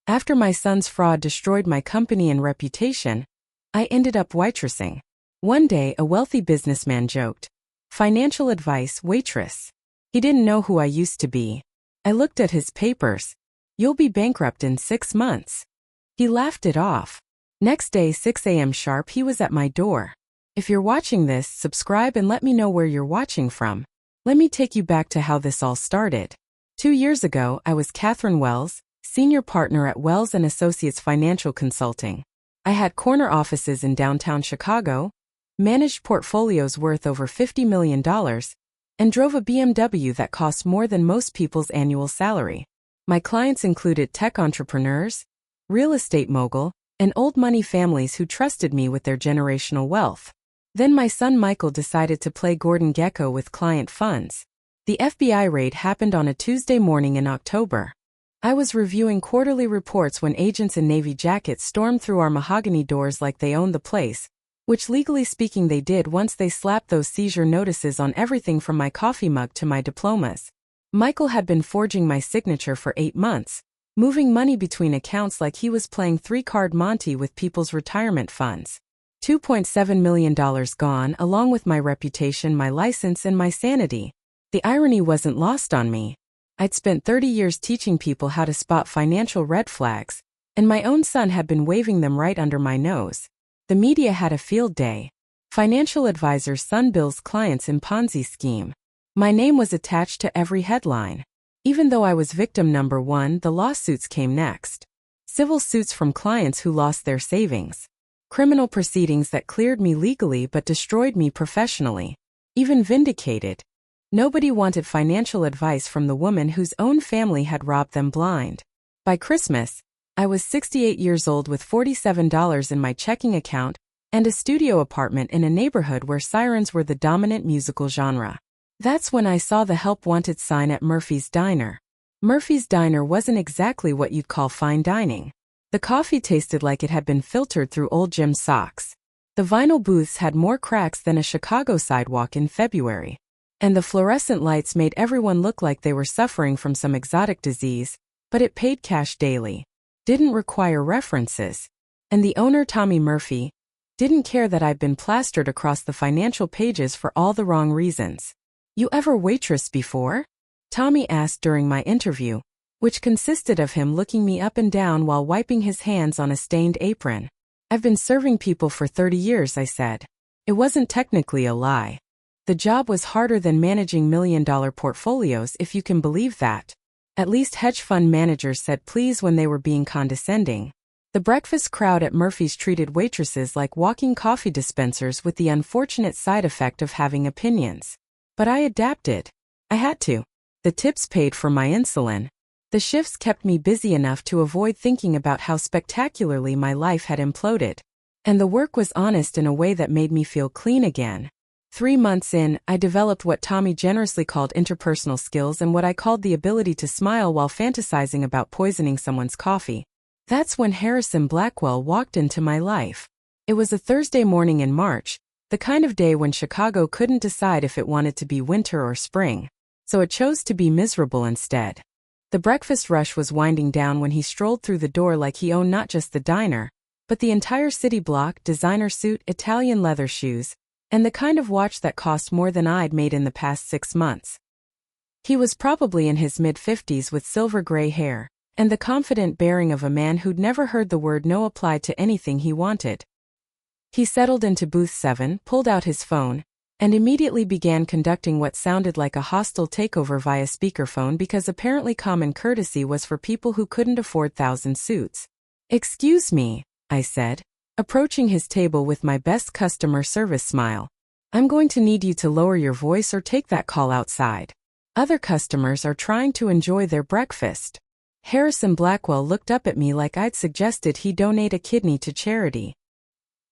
After my son's fraud destroyed my company and reputation, I ended up waitressing. One day, a wealthy businessman joked, "Financial advice, waitress." He didn't know who I used to be. I looked at his papers. "You'll be bankrupt in 6 months." He laughed it off. Next day, 6 a.m. sharp, he was at my door. If you're watching this, subscribe and let me know where you're watching from. Let me take you back to how this all started. 2 years ago, I was Catherine Wells, senior partner at Wells & Associates Financial Consulting. I had corner offices in downtown Chicago, managed portfolios worth over $50 million, and drove a BMW that cost more than most people's annual salary. My clients included tech entrepreneurs, real estate mogul, and old money families who trusted me with their generational wealth. Then my son Michael decided to play Gordon Gekko with client funds. The FBI raid happened on a Tuesday morning in October. I was reviewing quarterly reports when agents in navy jackets stormed through our mahogany doors like they owned the place, which legally speaking they did once they slapped those seizure notices on everything from my coffee mug to my diplomas. Michael had been forging my signature for 8 months, moving money between accounts like he was playing 3-card Monty with people's retirement funds. $2.7 million gone, along with my reputation, my license, and my sanity. The irony wasn't lost on me. I'd spent 30 years teaching people how to spot financial red flags, and my own son had been waving them right under my nose. The media had a field day. Financial advisor's son bills clients in Ponzi scheme. My name was attached to every headline. Even though I was victim number 1, the lawsuits came next. Civil suits from clients who lost their savings. Criminal proceedings that cleared me legally but destroyed me professionally. Even vindicated. Nobody wanted financial advice from the woman whose own family had robbed them blind. By Christmas, I was 68 years old with $47 in my checking account and a studio apartment in a neighborhood where sirens were the dominant musical genre. That's when I saw the help wanted sign at Murphy's Diner. Murphy's Diner wasn't exactly what you'd call fine dining. The coffee tasted like it had been filtered through old gym socks. The vinyl booths had more cracks than a Chicago sidewalk in February. And the fluorescent lights made everyone look like they were suffering from some exotic disease, but it paid cash daily. Didn't require references. And the owner, Tommy Murphy, didn't care that I'd been plastered across the financial pages for all the wrong reasons. "You ever waitress before?" Tommy asked during my interview, which consisted of him looking me up and down while wiping his hands on a stained apron. "I've been serving people for 30 years, I said. It wasn't technically a lie. The job was harder than managing million-dollar portfolios, if you can believe that. At least hedge fund managers said please when they were being condescending. The breakfast crowd at Murphy's treated waitresses like walking coffee dispensers with the unfortunate side effect of having opinions. But I adapted. I had to. The tips paid for my insulin. The shifts kept me busy enough to avoid thinking about how spectacularly my life had imploded. And the work was honest in a way that made me feel clean again. 3 months in, I developed what Tommy generously called interpersonal skills and what I called the ability to smile while fantasizing about poisoning someone's coffee. That's when Harrison Blackwell walked into my life. It was a Thursday morning in March, the kind of day when Chicago couldn't decide if it wanted to be winter or spring. So it chose to be miserable instead. The breakfast rush was winding down when he strolled through the door like he owned not just the diner, but the entire city block, designer suit, Italian leather shoes, and the kind of watch that cost more than I'd made in the past 6 months. He was probably in his mid-50s with silver gray hair, and the confident bearing of a man who'd never heard the word no applied to anything he wanted. He settled into booth 7, pulled out his phone, and immediately began conducting what sounded like a hostile takeover via speakerphone because apparently common courtesy was for people who couldn't afford 1,000 suits. "Excuse me," I said, approaching his table with my best customer service smile. "I'm going to need you to lower your voice or take that call outside. Other customers are trying to enjoy their breakfast." Harrison Blackwell looked up at me like I'd suggested he donate a kidney to charity.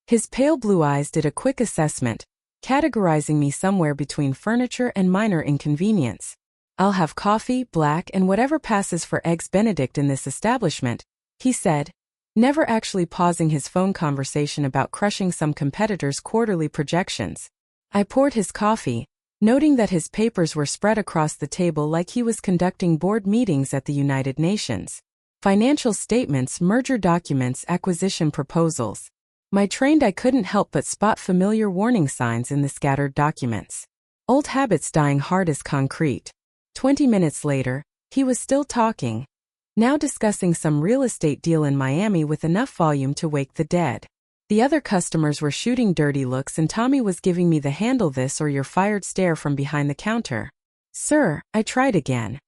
His pale blue eyes did a quick assessment, categorizing me somewhere between furniture and minor inconvenience. "I'll have coffee, black, and whatever passes for eggs Benedict in this establishment," he said, never actually pausing his phone conversation about crushing some competitor's quarterly projections. I poured his coffee, noting that his papers were spread across the table like he was conducting board meetings at the United Nations. Financial statements, merger documents, acquisition proposals. My trained eye couldn't help but spot familiar warning signs in the scattered documents. Old habits dying hard as concrete. 20 minutes later, he was still talking, now discussing some real estate deal in Miami with enough volume to wake the dead. The other customers were shooting dirty looks and Tommy was giving me the handle this or you're fired stare from behind the counter. Sir, I tried again.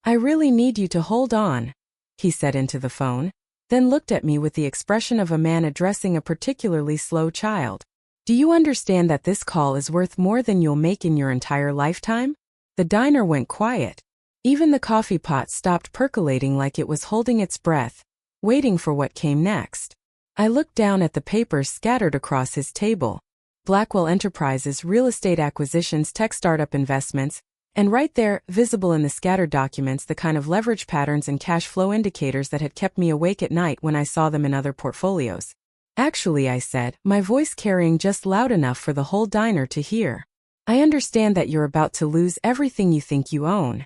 I really need you to hold on, he said into the phone, then looked at me with the expression of a man addressing a particularly slow child. Do you understand that this call is worth more than you'll make in your entire lifetime? The diner went quiet. Even the coffee pot stopped percolating like it was holding its breath, waiting for what came next. I looked down at the papers scattered across his table. Blackwell Enterprises, real estate acquisitions, tech startup investments, and right there, visible in the scattered documents, the kind of leverage patterns and cash flow indicators that had kept me awake at night when I saw them in other portfolios. Actually, I said, my voice carrying just loud enough for the whole diner to hear. I understand that you're about to lose everything you think you own.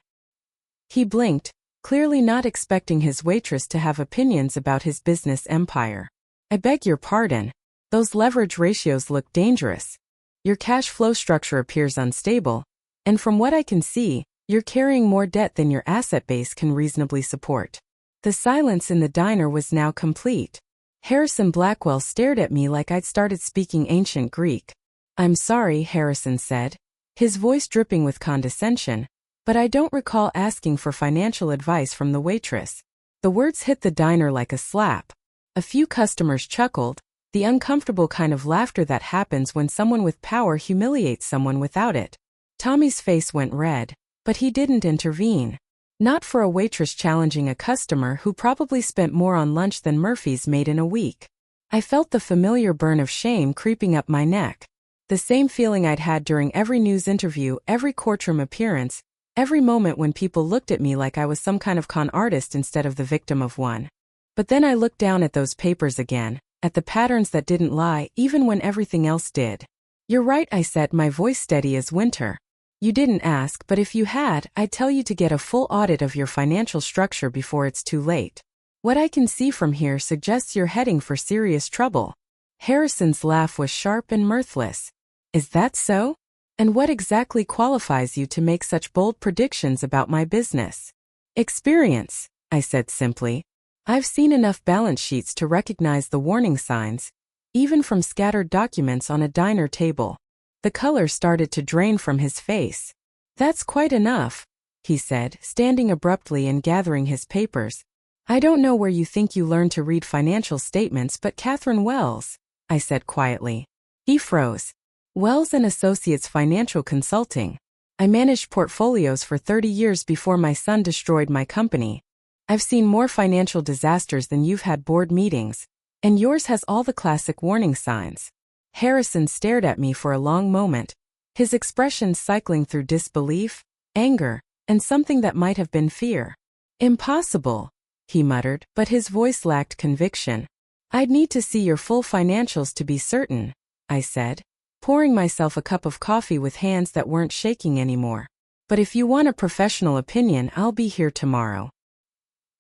He blinked, clearly not expecting his waitress to have opinions about his business empire. I beg your pardon. Those leverage ratios look dangerous. Your cash flow structure appears unstable, and from what I can see, you're carrying more debt than your asset base can reasonably support. The silence in the diner was now complete. Harrison Blackwell stared at me like I'd started speaking ancient Greek. I'm sorry, Harrison said, his voice dripping with condescension, but I don't recall asking for financial advice from the waitress. The words hit the diner like a slap. A few customers chuckled, the uncomfortable kind of laughter that happens when someone with power humiliates someone without it. Tommy's face went red, but he didn't intervene. Not for a waitress challenging a customer who probably spent more on lunch than Murphy's made in a week. I felt the familiar burn of shame creeping up my neck. The same feeling I'd had during every news interview, every courtroom appearance, every moment when people looked at me like I was some kind of con artist instead of the victim of one. But then I looked down at those papers again, at the patterns that didn't lie even when everything else did. You're right, I said, my voice steady as winter. You didn't ask, but if you had, I'd tell you to get a full audit of your financial structure before it's too late. What I can see from here suggests you're heading for serious trouble. Harrison's laugh was sharp and mirthless. Is that so? And what exactly qualifies you to make such bold predictions about my business? Experience, I said simply. I've seen enough balance sheets to recognize the warning signs, even from scattered documents on a diner table. The color started to drain from his face. That's quite enough, he said, standing abruptly and gathering his papers. I don't know where you think you learned to read financial statements, but Catherine Wells, I said quietly. He froze. Wells and Associates Financial Consulting. I managed portfolios for 30 years before my son destroyed my company. I've seen more financial disasters than you've had board meetings, and yours has all the classic warning signs. Harrison stared at me for a long moment, his expression cycling through disbelief, anger, and something that might have been fear. Impossible, he muttered, but his voice lacked conviction. I'd need to see your full financials to be certain, I said, pouring myself a cup of coffee with hands that weren't shaking anymore. But if you want a professional opinion, I'll be here tomorrow.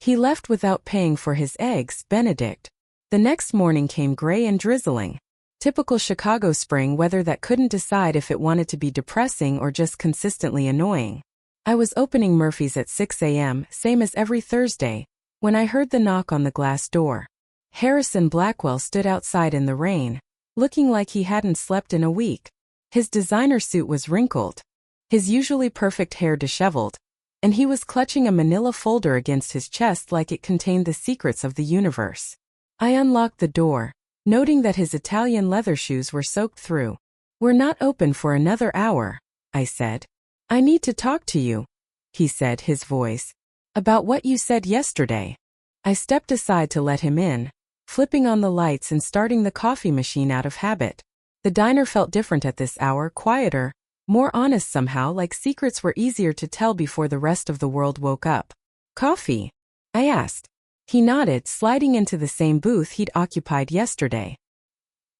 He left without paying for his eggs Benedict. The next morning came gray and drizzling. Typical Chicago spring weather that couldn't decide if it wanted to be depressing or just consistently annoying. I was opening Murphy's at 6 a.m., same as every Thursday, when I heard the knock on the glass door. Harrison Blackwell stood outside in the rain, looking like he hadn't slept in a week. His designer suit was wrinkled, his usually perfect hair disheveled, and he was clutching a manila folder against his chest like it contained the secrets of the universe. I unlocked the door, noting that his Italian leather shoes were soaked through. We're not open for another hour, I said. I need to talk to you, he said, his voice. About what you said yesterday. I stepped aside to let him in, flipping on the lights and starting the coffee machine out of habit. The diner felt different at this hour, quieter, more honest somehow, like secrets were easier to tell before the rest of the world woke up. Coffee? I asked. He nodded, sliding into the same booth he'd occupied yesterday.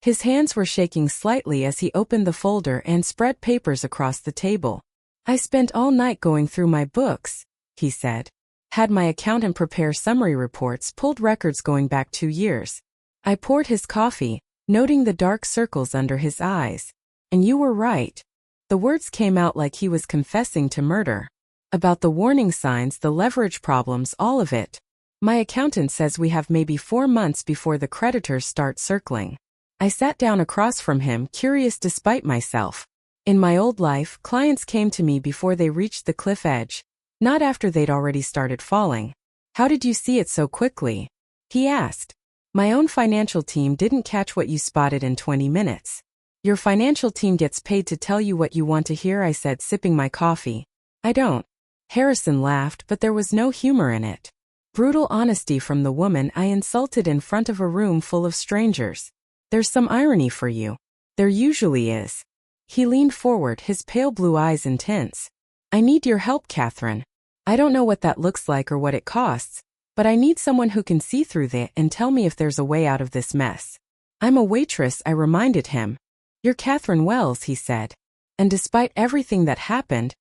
His hands were shaking slightly as he opened the folder and spread papers across the table. I spent all night going through my books, he said. Had my accountant prepare summary reports, pulled records going back 2 years. I poured his coffee, noting the dark circles under his eyes. And you were right. The words came out like he was confessing to murder. About the warning signs, the leverage problems, all of it. My accountant says we have maybe 4 months before the creditors start circling. I sat down across from him, curious despite myself. In my old life, clients came to me before they reached the cliff edge, not after they'd already started falling. How did you see it so quickly? He asked. My own financial team didn't catch what you spotted in 20 minutes. Your financial team gets paid to tell you what you want to hear, I said, sipping my coffee. I don't. Harrison laughed, but there was no humor in it. Brutal honesty from the woman I insulted in front of a room full of strangers. There's some irony for you. There usually is. He leaned forward, his pale blue eyes intense. I need your help, Catherine. I don't know what that looks like or what it costs, but I need someone who can see through that and tell me if there's a way out of this mess. I'm a waitress, I reminded him. You're Catherine Wells, he said. And despite everything that happened,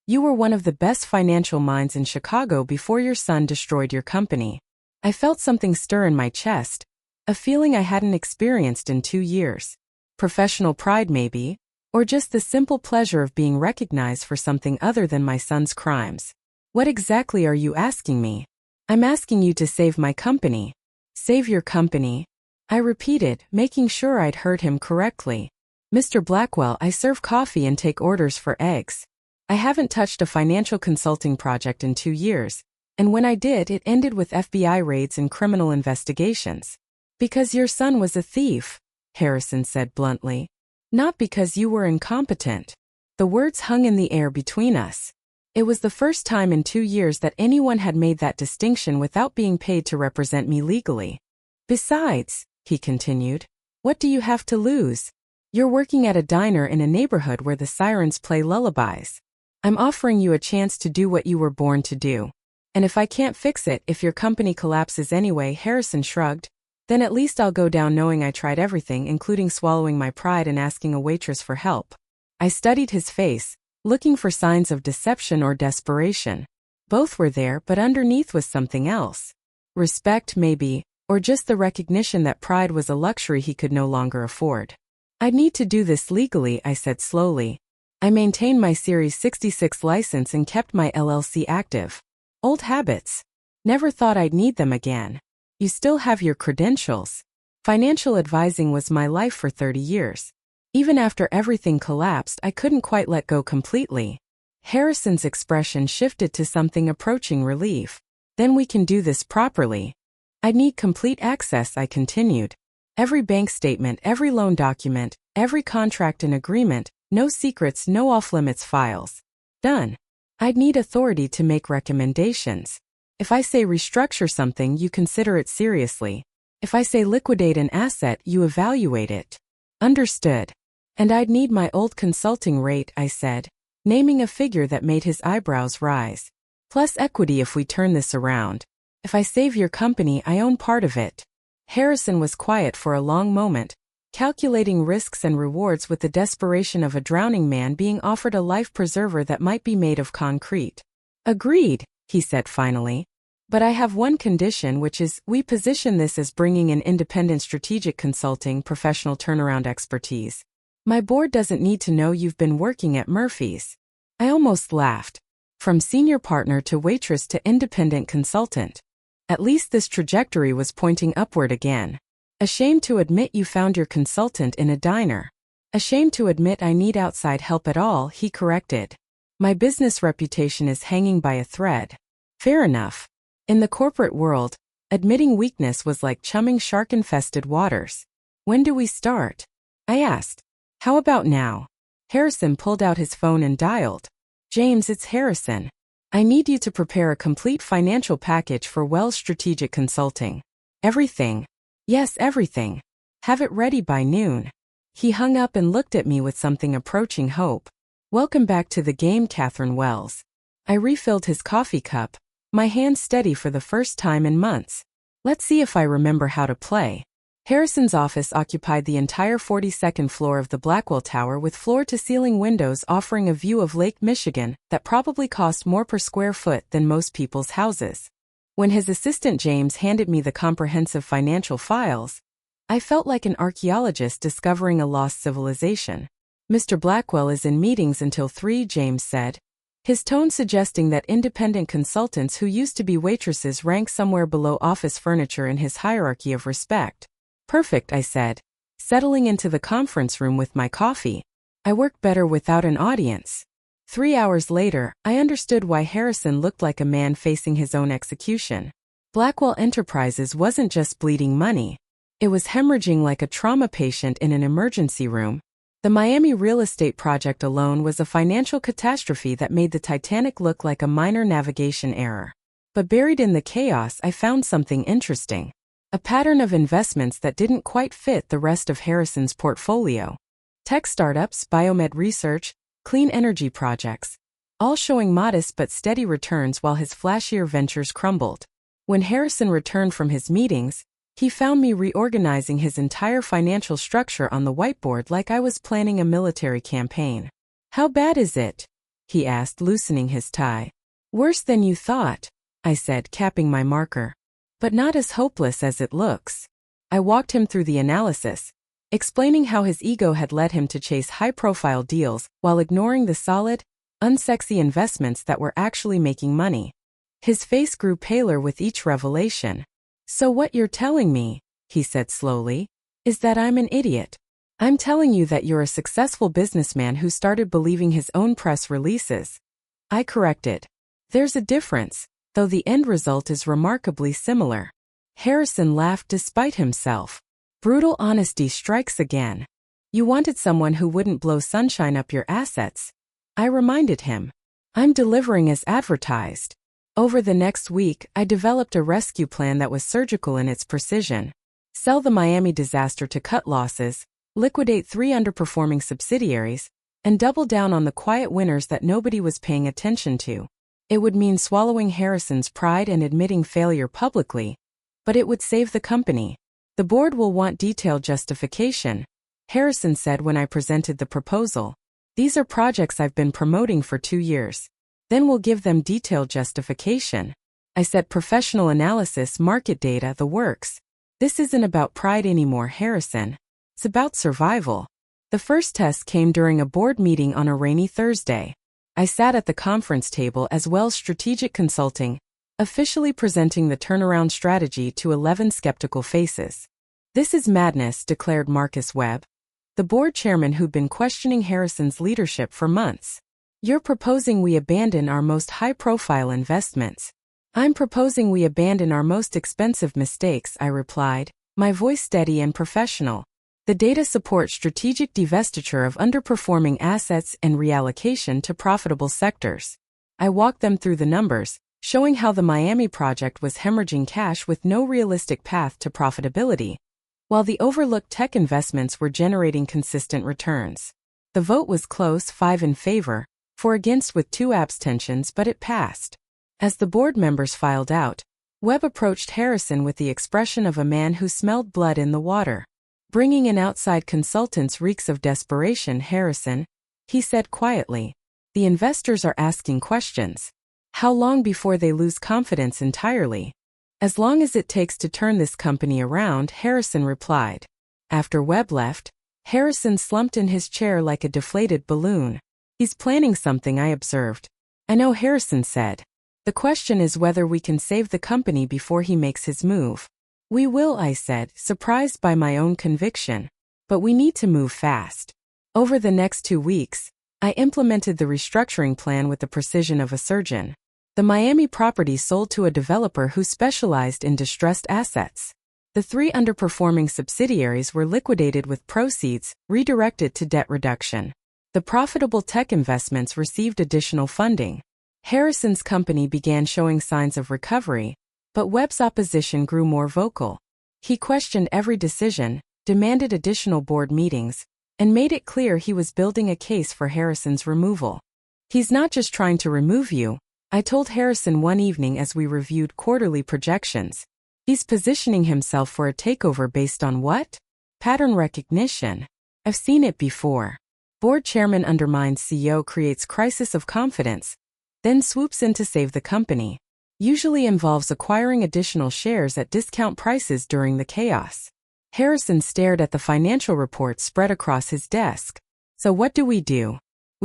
you were one of the best financial minds in Chicago before your son destroyed your company. I felt something stir in my chest, a feeling I hadn't experienced in 2 years. Professional pride maybe, or just the simple pleasure of being recognized for something other than my son's crimes. What exactly are you asking me? I'm asking you to save my company. Save your company? I repeated, making sure I'd heard him correctly. Mr. Blackwell, I serve coffee and take orders for eggs. I haven't touched a financial consulting project in 2 years, and when I did, it ended with FBI raids and criminal investigations. Because your son was a thief, Harrison said bluntly. Not because you were incompetent. The words hung in the air between us. It was the first time in 2 years that anyone had made that distinction without being paid to represent me legally. Besides, he continued, what do you have to lose? You're working at a diner in a neighborhood where the sirens play lullabies. I'm offering you a chance to do what you were born to do. And if I can't fix it, if your company collapses anyway, Harrison shrugged, then at least I'll go down knowing I tried everything, including swallowing my pride and asking a waitress for help. I studied his face, looking for signs of deception or desperation. Both were there, but underneath was something else. Respect, maybe, or just the recognition that pride was a luxury he could no longer afford. I'd need to do this legally, I said slowly. I maintained my Series 66 license and kept my LLC active. Old habits. Never thought I'd need them again. You still have your credentials. Financial advising was my life for 30 years. Even after everything collapsed, I couldn't quite let go completely. Harrison's expression shifted to something approaching relief. Then we can do this properly. I'd need complete access, I continued. Every bank statement, every loan document, every contract and agreement, no secrets, no off-limits files. Done. I'd need authority to make recommendations. If I say restructure something, you consider it seriously. If I say liquidate an asset, you evaluate it. Understood. And I'd need my old consulting rate, I said, naming a figure that made his eyebrows rise. Plus equity if we turn this around. If I save your company, I own part of it. Harrison was quiet for a long moment, calculating risks and rewards with the desperation of a drowning man being offered a life preserver that might be made of concrete. Agreed, he said finally. But I have one condition, which is, we position this as bringing in independent strategic consulting professional turnaround expertise. My board doesn't need to know you've been working at Murphy's. I almost laughed. From senior partner to waitress to independent consultant. At least this trajectory was pointing upward again. Ashamed to admit you found your consultant in a diner. Ashamed to admit I need outside help at all, he corrected. My business reputation is hanging by a thread. Fair enough. In the corporate world, admitting weakness was like chumming shark-infested waters. When do we start? I asked. How about now? Harrison pulled out his phone and dialed. James, it's Harrison. I need you to prepare a complete financial package for Wells Strategic Consulting. Everything. Yes, everything. Have it ready by noon. He hung up and looked at me with something approaching hope. Welcome back to the game, Catherine Wells. I refilled his coffee cup, my hand steady for the first time in months. Let's see if I remember how to play. Harrison's office occupied the entire 42nd floor of the Blackwell Tower with floor-to-ceiling windows offering a view of Lake Michigan that probably cost more per square foot than most people's houses. When his assistant James handed me the comprehensive financial files, I felt like an archaeologist discovering a lost civilization. "Mr. Blackwell is in meetings until 3, James said, his tone suggesting that independent consultants who used to be waitresses rank somewhere below office furniture in his hierarchy of respect. "Perfect," I said, settling into the conference room with my coffee. I work better without an audience. 3 hours later, I understood why Harrison looked like a man facing his own execution. Blackwell Enterprises wasn't just bleeding money. It was hemorrhaging like a trauma patient in an emergency room. The Miami real estate project alone was a financial catastrophe that made the Titanic look like a minor navigation error. But buried in the chaos, I found something interesting. A pattern of investments that didn't quite fit the rest of Harrison's portfolio. Tech startups, biomed research, clean energy projects, all showing modest but steady returns while his flashier ventures crumbled. When Harrison returned from his meetings, he found me reorganizing his entire financial structure on the whiteboard like I was planning a military campaign. "How bad is it?" he asked, loosening his tie. "Worse than you thought," I said, capping my marker. "But not as hopeless as it looks." I walked him through the analysis, explaining how his ego had led him to chase high-profile deals while ignoring the solid, unsexy investments that were actually making money. His face grew paler with each revelation. "So what you're telling me," he said slowly, "is that I'm an idiot. I'm telling you that you're a successful businessman who started believing his own press releases." I corrected. "There's a difference, though the end result is remarkably similar." Harrison laughed despite himself. Brutal honesty strikes again. "You wanted someone who wouldn't blow sunshine up your assets," I reminded him. "I'm delivering as advertised." Over the next week, I developed a rescue plan that was surgical in its precision. Sell the Miami disaster to cut losses, liquidate 3 underperforming subsidiaries, and double down on the quiet winners that nobody was paying attention to. It would mean swallowing Harrison's pride and admitting failure publicly, but it would save the company. "The board will want detailed justification," Harrison said when I presented the proposal. "These are projects I've been promoting for 2 years. Then we'll give them detailed justification." I said, "Professional analysis, market data, the works. This isn't about pride anymore, Harrison. It's about survival." The first test came during a board meeting on a rainy Thursday. I sat at the conference table as Wells Strategic Consulting, officially presenting the turnaround strategy to 11 skeptical faces. "This is madness," declared Marcus Webb, the board chairman who'd been questioning Harrison's leadership for months. "You're proposing we abandon our most high-profile investments." "I'm proposing we abandon our most expensive mistakes," I replied, my voice steady and professional. "The data support strategic divestiture of underperforming assets and reallocation to profitable sectors." I walked them through the numbers, showing how the Miami project was hemorrhaging cash with no realistic path to profitability, while the overlooked tech investments were generating consistent returns. The vote was close, 5 in favor, 4 against with 2 abstentions, but it passed. As the board members filed out, Webb approached Harrison with the expression of a man who smelled blood in the water. "Bringing in outside consultants reeks of desperation, Harrison," he said quietly. "The investors are asking questions. How long before they lose confidence entirely?" "As long as it takes to turn this company around," Harrison replied. After Webb left, Harrison slumped in his chair like a deflated balloon. "He's planning something," I observed. "I know," Harrison said. "The question is whether we can save the company before he makes his move." "We will," I said, surprised by my own conviction. "But we need to move fast." Over the next 2 weeks, I implemented the restructuring plan with the precision of a surgeon. The Miami property sold to a developer who specialized in distressed assets. The 3 underperforming subsidiaries were liquidated with proceeds redirected to debt reduction. The profitable tech investments received additional funding. Harrison's company began showing signs of recovery, but Webb's opposition grew more vocal. He questioned every decision, demanded additional board meetings, and made it clear he was building a case for Harrison's removal. "He's not just trying to remove you," I told Harrison one evening as we reviewed quarterly projections. He's positioning himself for a takeover based on what? Pattern recognition. I've seen it before. Board chairman undermines CEO, creates crisis of confidence, then swoops in to save the company. Usually involves acquiring additional shares at discount prices during the chaos. Harrison stared at the financial reports spread across his desk. So what do? We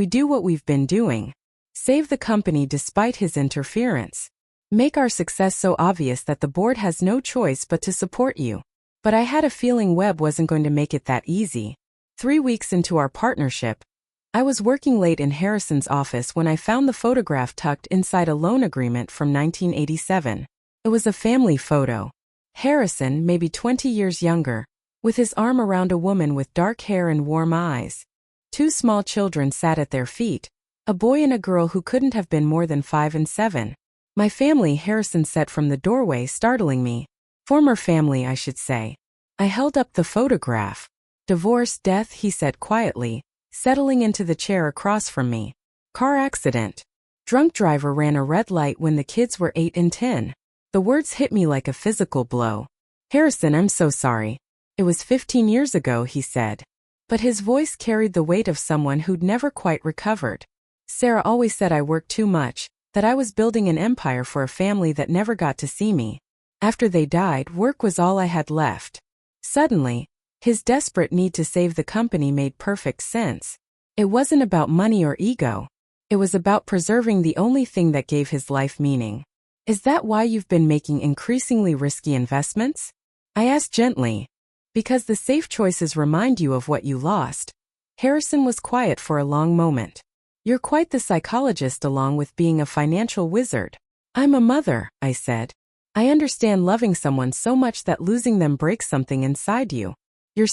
do what we've been doing. Save the company despite his interference. Make our success so obvious that the board has no choice but to support you. But I had a feeling Webb wasn't going to make it that easy. 3 weeks into our partnership, I was working late in Harrison's office when I found the photograph tucked inside a loan agreement from 1987. It was a family photo. Harrison, maybe 20 years younger, with his arm around a woman with dark hair and warm eyes. 2 small children sat at their feet, a boy and a girl who couldn't have been more than 5 and 7. My family, Harrison said from the doorway, startling me. Former family, I should say. I held up the photograph. Divorce, death, he said quietly, settling into the chair across from me. Car accident. Drunk driver ran a red light when the kids were 8 and 10. The words hit me like a physical blow. Harrison, I'm so sorry. It was 15 years ago, he said. But his voice carried the weight of someone who'd never quite recovered. Sarah always said I worked too much, that I was building an empire for a family that never got to see me. After they died, work was all I had left. Suddenly, his desperate need to save the company made perfect sense. It wasn't about money or ego. It was about preserving the only thing that gave his life meaning. Is that why you've been making increasingly risky investments? I asked gently. Because the safe choices remind you of what you lost. Harrison was quiet for a long moment. You're quite the psychologist along with being a financial wizard. I'm a mother, I said. I understand loving someone so much that losing them breaks something inside you.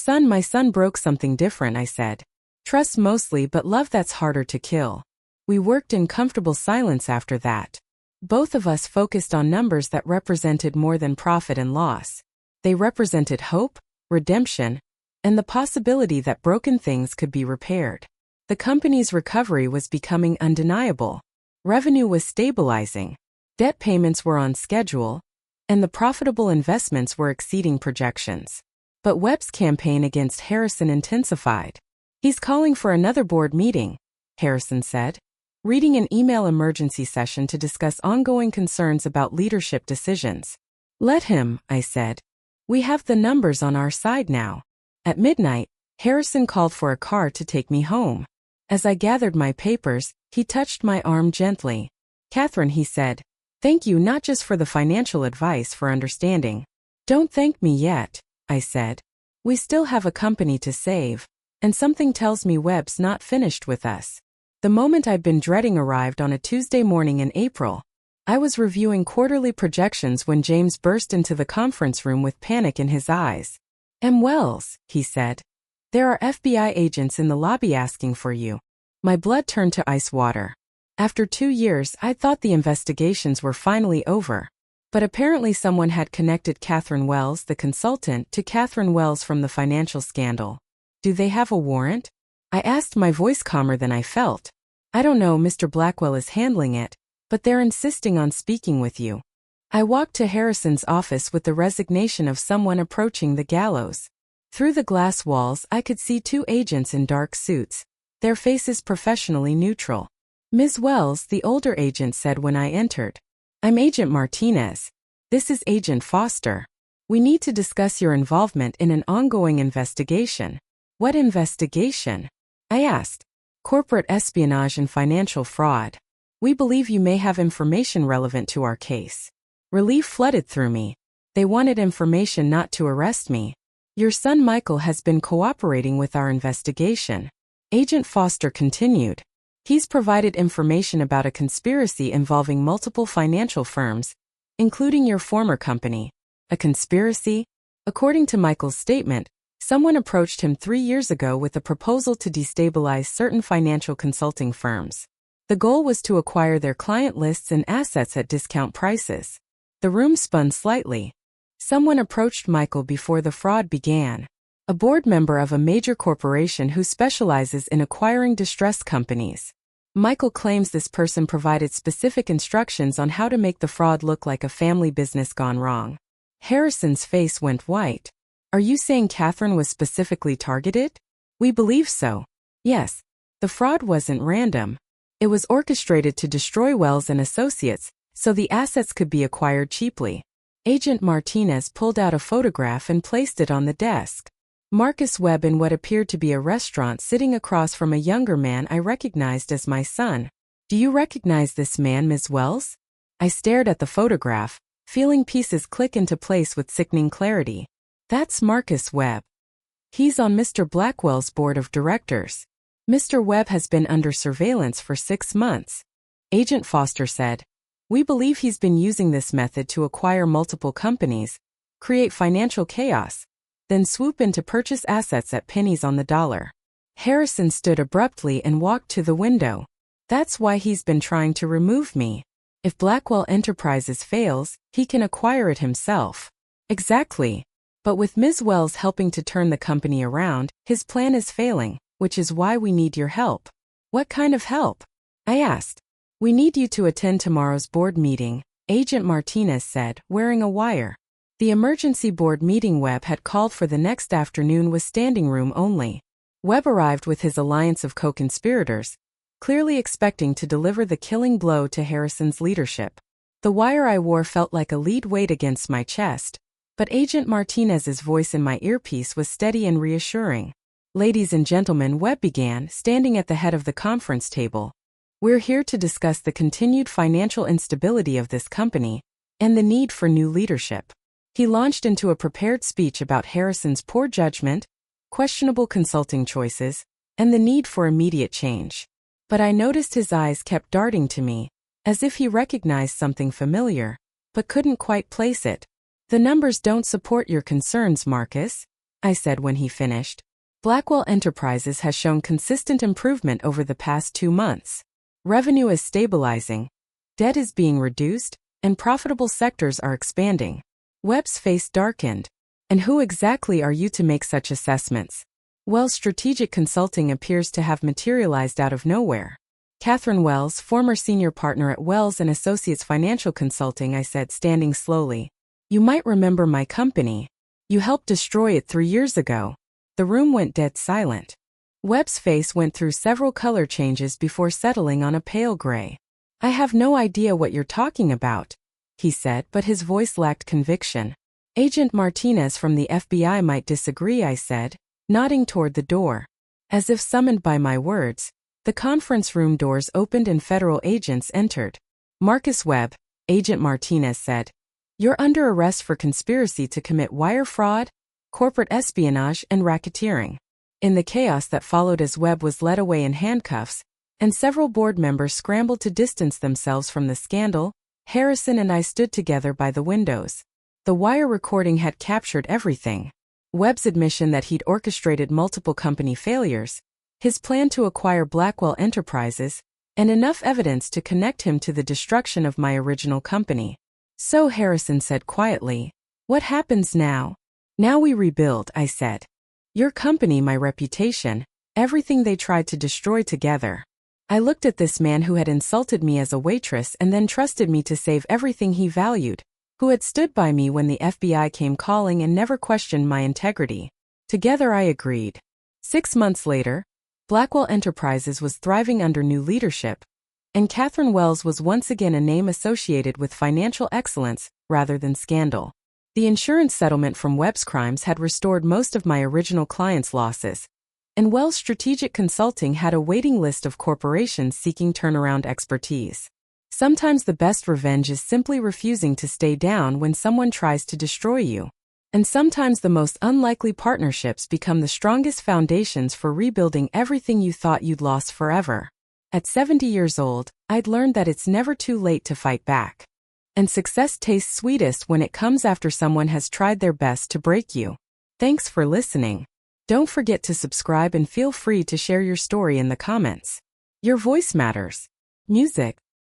My son broke something different, I said. Trust mostly, but love that's harder to kill. We worked in comfortable silence after that. Both of us focused on numbers that represented more than profit and loss. They represented hope, redemption, and the possibility that broken things could be repaired. The company's recovery was becoming undeniable. Revenue was stabilizing. Debt payments were on schedule, and the profitable investments were exceeding projections. But Webb's campaign against Harrison intensified. He's calling for another board meeting, Harrison said, reading an email emergency session to discuss ongoing concerns about leadership decisions. Let him, I said. We have the numbers on our side now. At midnight, Harrison called for a car to take me home. As I gathered my papers, he touched my arm gently. Catherine, he said, thank you not just for the financial advice, for understanding. Don't thank me yet, I said. We still have a company to save, and something tells me Webb's not finished with us. The moment I'd been dreading arrived on a Tuesday morning in April. I was reviewing quarterly projections when James burst into the conference room with panic in his eyes. M. Wells, he said. There are FBI agents in the lobby asking for you. My blood turned to ice water. After 2 years, I thought the investigations were finally over. But apparently someone had connected Catherine Wells, the consultant, to Catherine Wells from the financial scandal. Do they have a warrant? I asked, my voice calmer than I felt. I don't know, Mr. Blackwell is handling it, but they're insisting on speaking with you. I walked to Harrison's office with the resignation of someone approaching the gallows. Through the glass walls, I could see 2 agents in dark suits, their faces professionally neutral. Ms. Wells, the older agent said when I entered. I'm Agent Martinez. This is Agent Foster. We need to discuss your involvement in an ongoing investigation. What investigation? I asked. Corporate espionage and financial fraud. We believe you may have information relevant to our case. Relief flooded through me. They wanted information not to arrest me. Your son Michael has been cooperating with our investigation. Agent Foster continued. He's provided information about a conspiracy involving multiple financial firms, including your former company. A conspiracy? According to Michael's statement, someone approached him 3 years ago with a proposal to destabilize certain financial consulting firms. The goal was to acquire their client lists and assets at discount prices. The room spun slightly. Someone approached Michael before the fraud began. A board member of a major corporation who specializes in acquiring distressed companies. Michael claims this person provided specific instructions on how to make the fraud look like a family business gone wrong. Harrison's face went white. Are you saying Catherine was specifically targeted? We believe so. Yes. The fraud wasn't random. It was orchestrated to destroy Wells and Associates, so the assets could be acquired cheaply. Agent Martinez pulled out a photograph and placed it on the desk. Marcus Webb in what appeared to be a restaurant sitting across from a younger man I recognized as my son. Do you recognize this man, Ms. Wells? I stared at the photograph, feeling pieces click into place with sickening clarity. That's Marcus Webb. He's on Mr. Blackwell's board of directors. Mr. Webb has been under surveillance for 6 months. Agent Foster said. We believe he's been using this method to acquire multiple companies, create financial chaos, then swoop in to purchase assets at pennies on the dollar. Harrison stood abruptly and walked to the window. That's why he's been trying to remove me. If Blackwell Enterprises fails, he can acquire it himself. Exactly. But with Ms. Wells helping to turn the company around, his plan is failing, which is why we need your help. What kind of help? I asked. We need you to attend tomorrow's board meeting, Agent Martinez said, wearing a wire. The emergency board meeting Webb had called for the next afternoon was standing room only. Webb arrived with his alliance of co-conspirators, clearly expecting to deliver the killing blow to Harrison's leadership. The wire I wore felt like a lead weight against my chest, but Agent Martinez's voice in my earpiece was steady and reassuring. Ladies and gentlemen, Webb began, standing at the head of the conference table. We're here to discuss the continued financial instability of this company and the need for new leadership. He launched into a prepared speech about Harrison's poor judgment, questionable consulting choices, and the need for immediate change. But I noticed his eyes kept darting to me, as if he recognized something familiar, but couldn't quite place it. The numbers don't support your concerns, Marcus, I said when he finished. Blackwell Enterprises has shown consistent improvement over the past 2 months. Revenue is stabilizing, debt is being reduced, and profitable sectors are expanding. Webb's face darkened. And who exactly are you to make such assessments? Wells Strategic Consulting appears to have materialized out of nowhere. Catherine Wells, former senior partner at Wells and Associates Financial Consulting, I said, standing slowly. You might remember my company. You helped destroy it 3 years ago. The room went dead silent. Webb's face went through several color changes before settling on a pale gray. I have no idea what you're talking about, he said, but his voice lacked conviction. Agent Martinez from the FBI might disagree, I said, nodding toward the door. As if summoned by my words, the conference room doors opened and federal agents entered. Marcus Webb, Agent Martinez said. You're under arrest for conspiracy to commit wire fraud, corporate espionage, and racketeering. In the chaos that followed as Webb was led away in handcuffs, and several board members scrambled to distance themselves from the scandal, Harrison and I stood together by the windows. The wire recording had captured everything. Webb's admission that he'd orchestrated multiple company failures, his plan to acquire Blackwell Enterprises, and enough evidence to connect him to the destruction of my original company. So Harrison said quietly, what happens now? Now we rebuild, I said. Your company, my reputation, everything they tried to destroy together. I looked at this man who had insulted me as a waitress and then trusted me to save everything he valued, who had stood by me when the FBI came calling and never questioned my integrity. Together I agreed. 6 months later, Blackwell Enterprises was thriving under new leadership, and Catherine Wells was once again a name associated with financial excellence rather than scandal. The insurance settlement from Webb's crimes had restored most of my original clients' losses, and Wells Strategic Consulting had a waiting list of corporations seeking turnaround expertise. Sometimes the best revenge is simply refusing to stay down when someone tries to destroy you. And sometimes the most unlikely partnerships become the strongest foundations for rebuilding everything you thought you'd lost forever. At 70 years old, I'd learned that it's never too late to fight back. And success tastes sweetest when it comes after someone has tried their best to break you. Thanks for listening. Don't forget to subscribe and feel free to share your story in the comments. Your voice matters. Music.